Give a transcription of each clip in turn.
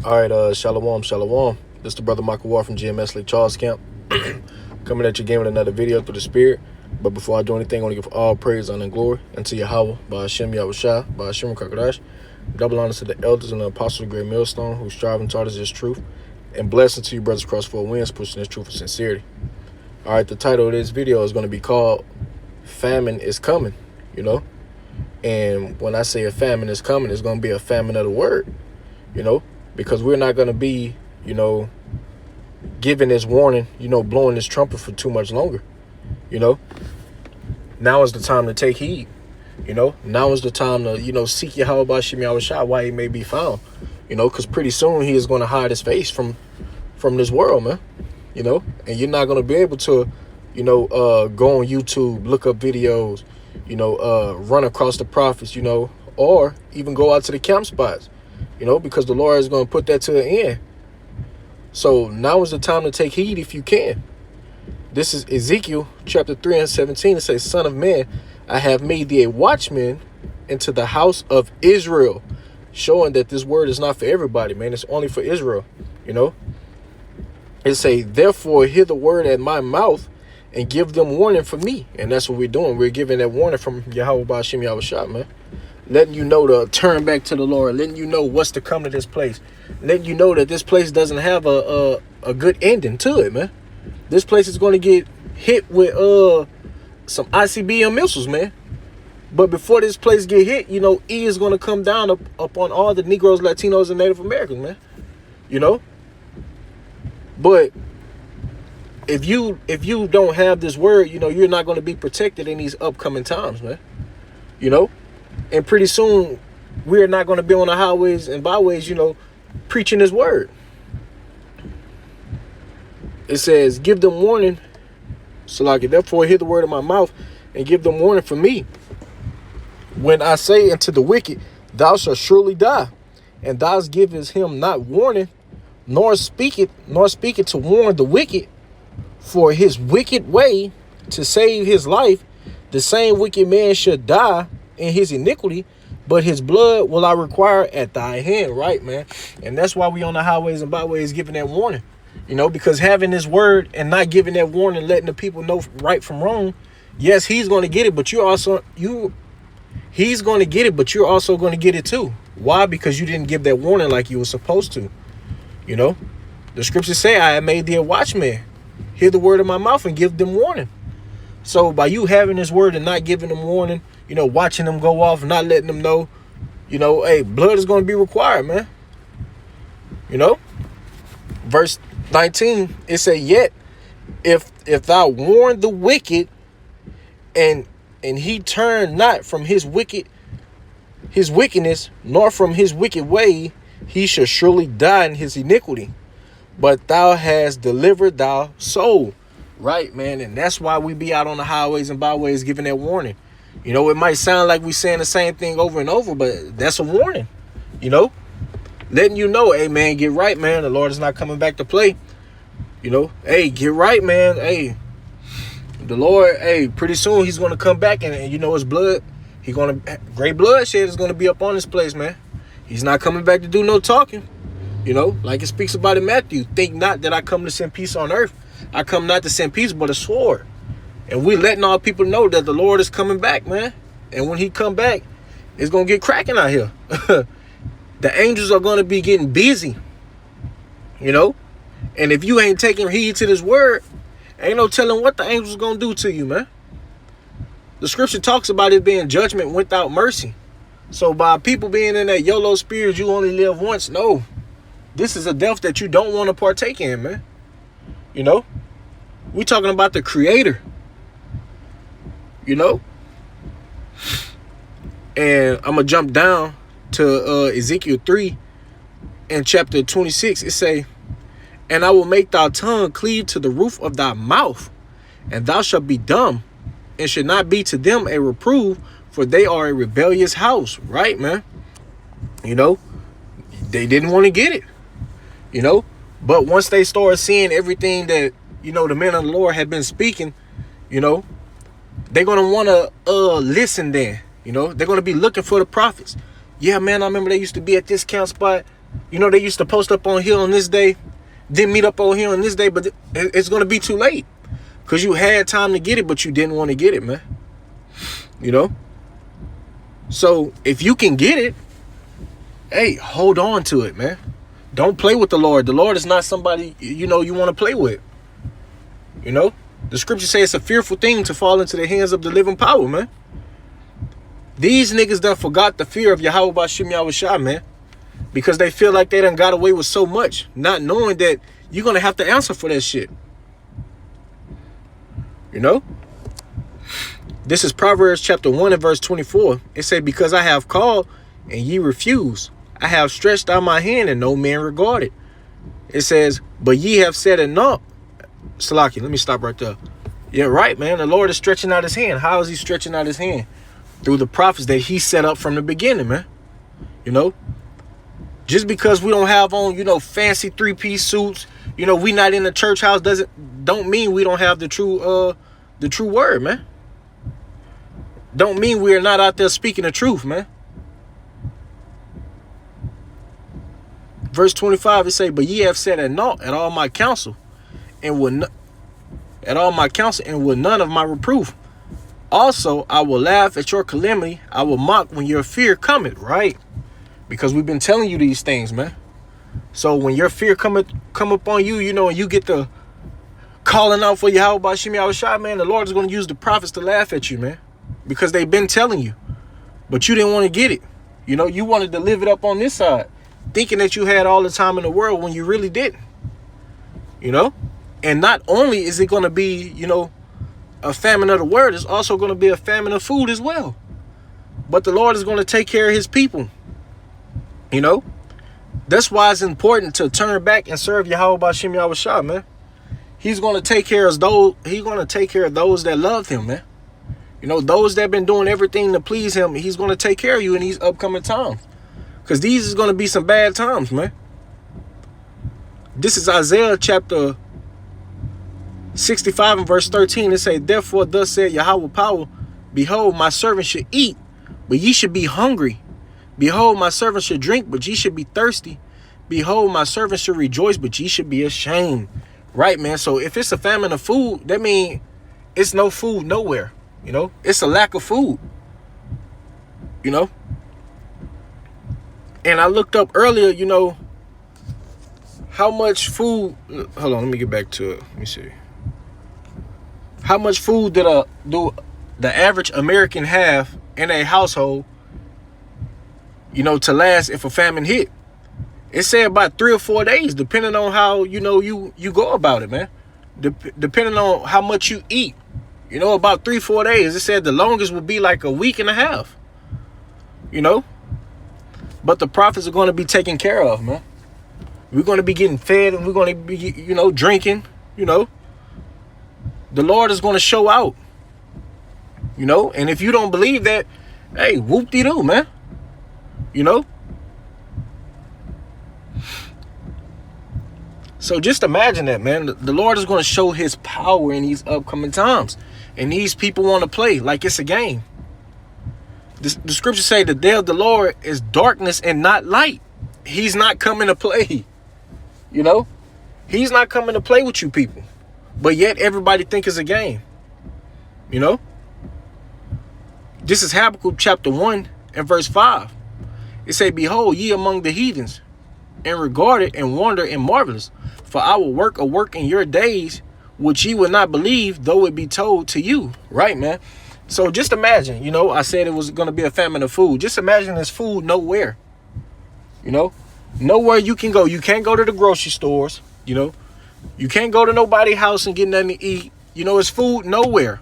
All right, shalom, shalom. This is the brother Michael Ward from GMS Lake Charles Camp, coming at you again with another video through the Spirit. But before I do anything, I want to give all praise, honor, and glory unto Yahweh, by Hashem Yahushua, by Hashem Kakadash. Double honor to the elders and the apostles of the great millstone who strive and taught us this truth. And blessing to you, brothers across four winds, pushing this truth with sincerity. All right, the title of this video is going to be called Famine is Coming, And when I say a famine is coming, it's going to be a famine of the word, because we're not going to be, giving this warning, blowing this trumpet for too much longer. Now is the time to take heed. Now is the time to, seek Yahweh by Shem Yahushua while he may be found, because pretty soon he is going to hide his face from this world, man, and you're not going to be able to, go on YouTube, look up videos, run across the prophets, or even go out to the camp spots, because the Lord is going to put that to an end. So now is the time to take heed if you can. This is Ezekiel chapter 3 and 17. It says, Son of man, I have made thee a watchman into the house of Israel. Showing that this word is not for everybody, man. It's only for Israel, It say, therefore, hear the word at my mouth and give them warning from me. And that's what we're doing. We're giving that warning from Yahweh by Shem Yahushua, man. Letting you know to turn back to the Lord. Letting you know what's to come to this place. Letting you know that this place doesn't have a good ending to it, man. This place is going to get hit with some ICBM missiles, man. But before this place get hit, E is going to come down upon all the Negroes, Latinos, and Native Americans, man. But if you don't have this word, you're not going to be protected in these upcoming times, man. And pretty soon we're not going to be on the highways and byways, preaching this word. It says, give them warning, Salaki, therefore hear the word of my mouth and give them warning from me. When I say unto the wicked, thou shalt surely die, and thou givest him not warning, nor speak it to warn the wicked for his wicked way to save his life, the same wicked man should die in his iniquity, but his blood will I require at thy hand, right, man? And that's why we on the highways and byways giving that warning, because having this word and not giving that warning, letting the people know right from wrong, yes, he's going to get it, but he's going to get it, but you're also going to get it too. Why? Because you didn't give that warning like you were supposed to. The scriptures say, I have made thee a watchman. Hear the word of my mouth and give them warning. So by you having this word and not giving them warning, watching them go off, not letting them know, hey, blood is going to be required, man. Verse 19, it say, yet if thou warn the wicked and he turn not from his wickedness, nor from his wicked way, he shall surely die in his iniquity. But thou hast delivered thy soul. Right, man. And that's why we be out on the highways and byways giving that warning. It might sound like we saying the same thing over and over, but that's a warning. Letting you know, hey, man, get right, man. The Lord is not coming back to play. Hey, get right, man. Hey, the Lord, hey, pretty soon he's going to come back and his blood, great bloodshed is going to be up on this place, man. He's not coming back to do no talking. Like it speaks about in Matthew, think not that I come to send peace on earth. I come not to send peace, but a sword. And we letting all people know that the Lord is coming back, man. And when he come back, it's going to get cracking out here. The angels are going to be getting busy, And if you ain't taking heed to this word, ain't no telling what the angels are going to do to you, man. The scripture talks about it being judgment without mercy. So by people being in that YOLO spirit, you only live once. No, this is a death that you don't want to partake in, man. We talking about the creator, And I'm going to jump down to Ezekiel 3 and chapter 26. It say, and I will make thy tongue cleave to the roof of thy mouth, and thou shalt be dumb, and should not be to them a reproof, for they are a rebellious house. Right, man? They didn't want to get it, But once they start seeing everything that, the men of the Lord had been speaking, they're going to want to listen then. They're going to be looking for the prophets. Yeah, man, I remember they used to be at this camp spot. You know, they used to post up on here on this day, then meet up on here on this day, but it's going to be too late. Because you had time to get it, but you didn't want to get it, man. You know? So, if you can get it, hey, hold on to it, man. Don't play with the Lord. The Lord is not somebody, you know, you want to play with. You know? The scripture says it's a fearful thing to fall into the hands of the living power, man. These niggas done forgot the fear of Yahweh Bashim Yahushua, man. Because they feel like they done got away with so much, not knowing that you're going to have to answer for that shit. You know? This is Proverbs chapter 1 and verse 24. It says, because I have called and ye refuse. I have stretched out my hand and no man regarded. It says, but ye have said enough. Salaki, let me stop right there. Yeah, right, man. The Lord is stretching out his hand. How is he stretching out his hand? Through the prophets that he set up from the beginning, man. You know? Just because we don't have on, you know, fancy 3-piece suits, you know, we not in the church house don't mean we don't have the true word, man. Don't mean we are not out there speaking the truth, man. Verse 25, it say, but ye have said at naught at all my counsel, and will none of my reproof. Also, I will laugh at your calamity. I will mock when your fear cometh, right? Because we've been telling you these things, man. So when your fear come upon you, you know, and you get the calling out for Yahweh Bashim Yahushua, man, the Lord is going to use the prophets to laugh at you, man. Because they've been telling you. But you didn't want to get it. You know, you wanted to live it up on this side, thinking that you had all the time in the world when you really didn't. You know? And not only is it going to be, you know, a famine of the word, it's also going to be a famine of food as well. But the Lord is going to take care of his people. You know? That's why it's important to turn back and serve Yahweh Bashim Yahushua, man. He's going to take care of those. He's going to take care of those that love him, man. You know, those that have been doing everything to please him, he's going to take care of you in these upcoming times. Because these is going to be some bad times, man. This is Isaiah chapter 65 and verse 13. It say, therefore thus said Yahweh power, behold, my servant should eat, but ye should be hungry. Behold, my servant should drink, but ye should be thirsty. Behold, my servant should rejoice, but ye should be ashamed. Right, man? So if it's a famine of food, that means it's no food nowhere. You know? It's a lack of food. You know? And I looked up earlier, you know, how much food... Hold on, let me get back to it. Let me see. How much food do the average American have in a household, you know, to last if a famine hit? It said about 3 or 4 days, depending on how, you know, you go about it, man. Depending on how much you eat. You know, about 3-4 days. It said the longest would be like a week and a half. You know? But the prophets are going to be taken care of, man. We're going to be getting fed and we're going to be, you know, drinking, you know. The Lord is going to show out. You know? And if you don't believe that, hey, whoop-de-doo, man. You know? So just imagine that, man. The Lord is going to show his power in these upcoming times. And these people want to play like it's a game. The scriptures say the day of the Lord is darkness and not light. He's not coming to play. You know? He's not coming to play with you people. But yet everybody think it's a game. You know? This is Habakkuk chapter 1 and verse 5. It say, behold, ye among the heathens, and regard it and wonder and marvelous. For I will work a work in your days, which ye will not believe, though it be told to you. Right, man? So just imagine, you know, I said it was going to be a famine of food. Just imagine there's food nowhere. You know? Nowhere you can go. You can't go to the grocery stores, you know? You can't go to nobody's house and get nothing to eat. You know, it's food nowhere.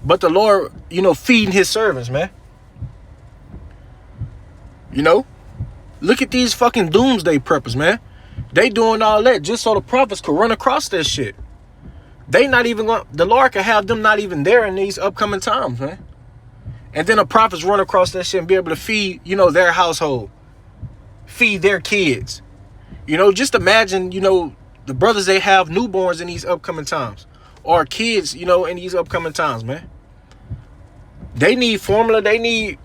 But the Lord, you know, feeding his servants, man. You know? Look at these fucking doomsday preppers, man. They doing all that just so the prophets could run across that shit. They not even going, the Lord could have them not even there in these upcoming times, man. And then the prophets run across that shit and be able to feed, you know, their household. Feed their kids. You know, just imagine, you know, the brothers, they have newborns in these upcoming times. Or kids, you know, in these upcoming times, man. They need formula. They need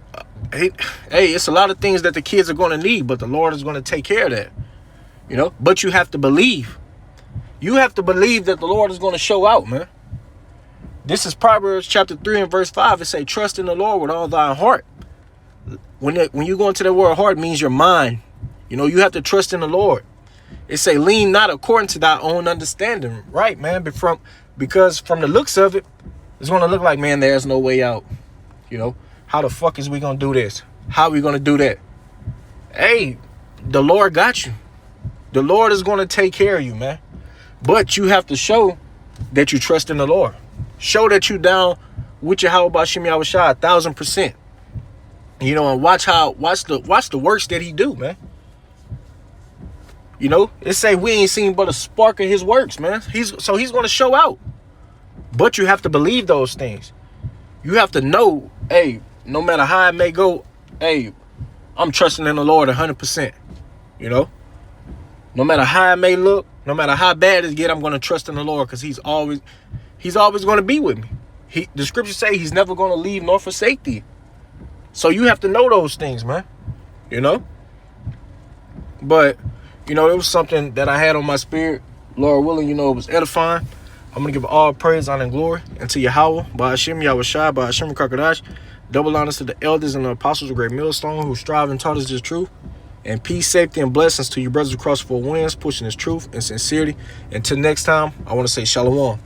hey, it's a lot of things that the kids are going to need, but the Lord is going to take care of that. You know, but you have to believe. You have to believe that the Lord is going to show out, man. This is Proverbs chapter 3 and verse 5. It say, trust in the Lord with all thy heart. When you go into the word heart, it means your mind. You know, you have to trust in the Lord. It say, lean not according to thy own understanding. Right, man. Because from the looks of it, it's going to look like, man, there's no way out. You know, how the fuck is we going to do this? How are we going to do that? Hey, the Lord got you. The Lord is going to take care of you, man. But you have to show that you trust in the Lord. Show that you down with your Yahweh Bashim Yahushua 1,000%. You know, and watch the works that he do, man. You know, it say we ain't seen but a spark of his works, man. He's going to show out. But you have to believe those things. You have to know, hey, no matter how it may go, hey, I'm trusting in the Lord 100%. You know, no matter how it may look, no matter how bad it get, I'm going to trust in the Lord because he's always going to be with me. The scriptures say he's never going to leave nor forsake thee. So you have to know those things, man. You know? But, you know, it was something that I had on my spirit. Lord willing, you know, it was edifying. I'm going to give all praise, honor, and glory unto Yahweh, Ba'ashim, Yahushua, Ba'ashim, Kakadash. Double honors to the elders and the apostles of Great Millstone who strive and taught us this truth. And peace, safety, and blessings to you brothers across four winds, pushing this truth and sincerity. Until next time, I want to say shalom.